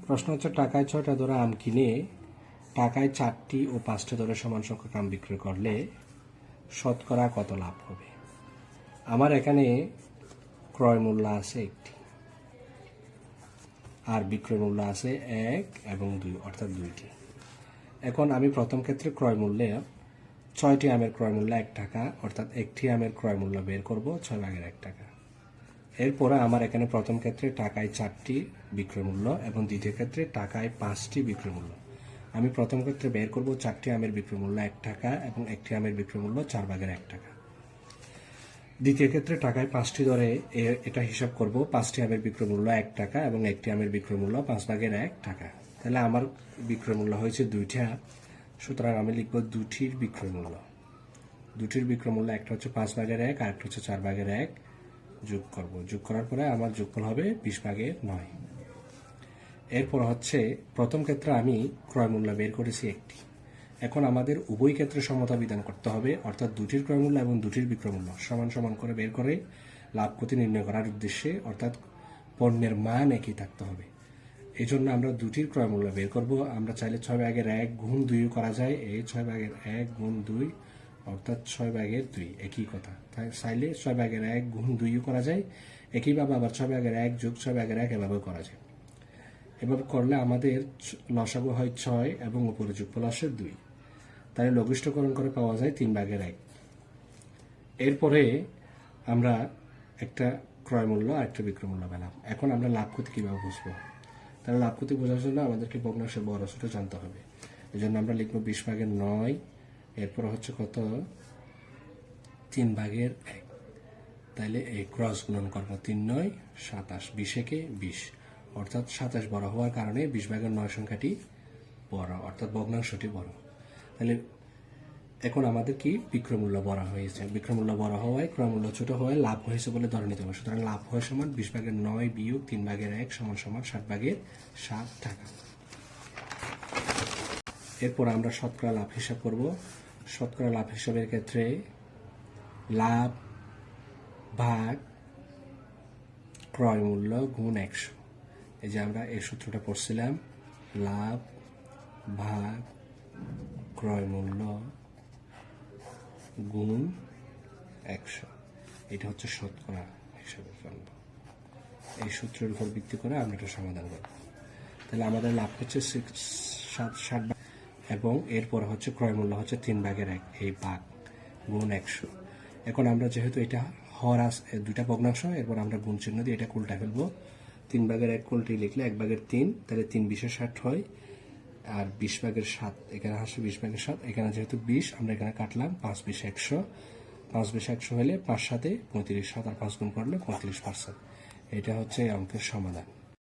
প্রশ্ন হচ্ছে টাকায় 6টা ধরে আম কিনে টাকায় 4টি ও 5টা ধরে সমান সংখ্যক আম বিক্রয় করলে শতকরা কত লাভ হবে। আমার এখানে ক্রয় মূল্য আছে একটি আর বিক্রয় মূল্য আছে 1 এবং 2 অর্থাৎ 2টি। এখন আমি প্রথম ক্ষেত্রে ক্রয় মূল্যে 6টি আমের ক্রয় মূল্য 1 টাকা অর্থাৎ একটি আমের ক্রয় মূল্য বের করব 6/1 টাকা। এরপরে আমার এখানে প্রথম ক্ষেত্রে টাকায় 4টি বিক্রয় মূল্য এবং দ্বিতীয় ক্ষেত্রে টাকায় 5টি বিক্রয় মূল্য। আমি প্রথম ক্ষেত্রে বের করব 4টি আমের বিক্রয় মূল্য 1 টাকা এবং একটি আমের বিক্রয় মূল্য 4/1 টাকা। দ্বিতীয় ক্ষেত্রে টাকায় 5টি ধরে এটা হিসাব করব 5টি আমের বিক্রয় মূল্য 1 টাকা এবং একটি আমের বিক্রয় মূল্য 5/1 টাকা। তাহলে আমার বিক্রয় মূল্য হয়েছে 2টা, সুতরাং আমি লিখব 2টির বিক্রয় মূল্য। 2টির বিক্রয় মূল্য একটা হচ্ছে 5/1 আর একটা হচ্ছে 4/1। যোগ করব, যোগ করার পরে আমার যোগফল হবে 20/9। এরপর হচ্ছে প্রথম ক্ষেত্রে আমি ক্রয় মূল্য বের করেছি একটি। এখন আমাদের উভয় ক্ষেত্রে সমতা বিধান করতে হবে, অর্থাৎ 2টির ক্রয় মূল্য এবং 2টির বিক্রয় মূল্য সমান সমান করে বের করে লাভ ক্ষতি নির্ণয় করার উদ্দেশ্যে, অর্থাৎ পণ্যের মান একই থাকতে হবে। এই জন্য আমরা 2টির ক্রয় মূল্য বের করব। আমরা চাইলে 6/1 গুণ 2 করা যায়, এই 6/1 গুণ 2 অর্থাৎ 6/2 একই কথা। তাই চাইলে 6/1 গুণ 2 করা যায়, একইভাবে আবার 6/1 যোগ 6/1 এভাবে করা যায়। এভাবে করলে আমাদের লসাগু হয় 6 এবং উপরে যোগফল আসে 2। তাই লঘিষ্ঠকরণ করে পাওয়া যায় 3/1। এরপরে আমরা একটা ক্রয় মূল্য আর একটা বিক্রয় মূল্য পেলাম। এখন আমরা লাভ ক্ষতি কীভাবে বুঝবো? তাহলে লাভ ক্ষতি বোঝার জন্য আমাদেরকে ভগ্নাংশের বড় ছোট জানতে হবে। এই জন্য আমরা লিখবো 20/9। এরপর হচ্ছে কত? 3/1। তাইলে এই ক্রস গুণন করবো 3×9 27, 20 20 অর্থাৎ 27 বড় হওয়ার কারণে 20/9 সংখ্যাটি বড়, অর্থাৎ ভগ্নাংশটি বড়। তাহলে এখন আমাদের কি বিক্রয় মূল্য বড় হয়েছে, বিক্রয় মূল্য বড় হওয়ায় ক্রয় মূল্য ছোট হওয়ায় লাভ হয়েছে বলে ধরে নিতে হবে। সুতরাং লাভ হয় সমান 20/9 বিয়োগ 3/1 সমান 60/7 টাকা। এরপর আমরা শতকরা লাভ হিসাব করব। শতকরা লাভ হিসাবের ক্ষেত্রে লাভ ভাগ ক্রয় মূল্য গুণ 100। এই যে আমরা এই সূত্রটা পড়ছিলাম, লাভ ভাগ ক্রয় মূল্য গুণ 100। এটা হচ্ছে শতকরা হিসাবের জন্য। এই সূত্রের উপর ভিত্তি করে আমরা এটা সমাধান করব। তাহলে আমাদের লাভ হচ্ছে 60 এবং এরপর হচ্ছে ক্রয় মূল্য হচ্ছে 3/1 এই ভাগ গুণ 100। এখন আমরা যেহেতু এটা হর দুইটা ভগ্নাংশ, এরপর আমরা গুণ চিহ্ন দিয়ে এটা উল্টা ফেলবো। 3/1 উল্টে লিখলে 1/3, তাহলে 3 20 60 হয়। আর 20/7 এখানে আসে 20/7, এখানে যেহেতু 20 আমরা এখানে কাটলাম 5 20 100। 5 20 100 হলে 5 7 35, 7 আর 5 গুণ করলে 35%। এটা হচ্ছে এই অঙ্কের সমাধান।